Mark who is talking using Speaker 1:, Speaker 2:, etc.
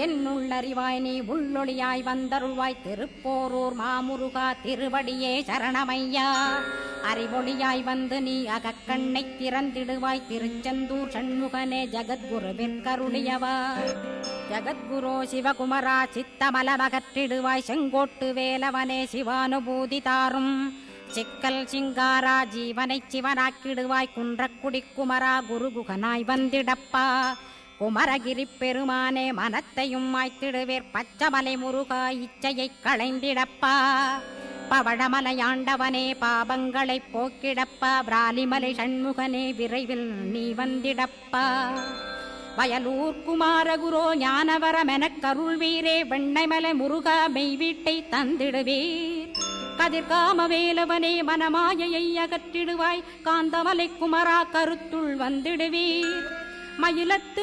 Speaker 1: என்னுள்ளறிவாய் நீ உள்ளொளியாய் வந்தருள்வாய் திருப்போரூர் மாமுருகா திருவடியே சரணமையா. அறிவொளியாய் வந்து நீ அகக்கண்ணை திறந்திடுவாய் திருச்செந்தூர் சண்முகனே ஜகத்குருவிற்கருளியவா. ஜகத்குரோ சிவகுமரா சித்தமலமகற்றிடுவாய் செங்கோட்டு வேலவனே சிவானுபூதி தாரும். சிக்கல் சிங்காரா ஜீவனை சிவனாக்கிடுவாய் குன்றக்குடி குமரா குருகுகனாய் வந்திடப்பா. குமரகிரி பெருமானே மனத்தையும் மாய்த்திடுவேர் பச்சமலை முருகா இச்சையை களைந்திடப்பா. பவழமலையாண்டவனே பாபங்களை போக்கிடப்பா. பிராலிமலை சண்முகனே விரைவில் நீ வந்திடப்பா. வயலூர் குமாரகுரோ ஞானவரமெனக் கருள்வீரே வெண்ணைமலை முருகா மெய் வீட்டை தந்திடுவீர். கதிர்காம வேலவனே மனமாயையை அகற்றிடுவாய் காந்தமலை குமரா கருத்துள் வந்திடுவீர். மயிலத்து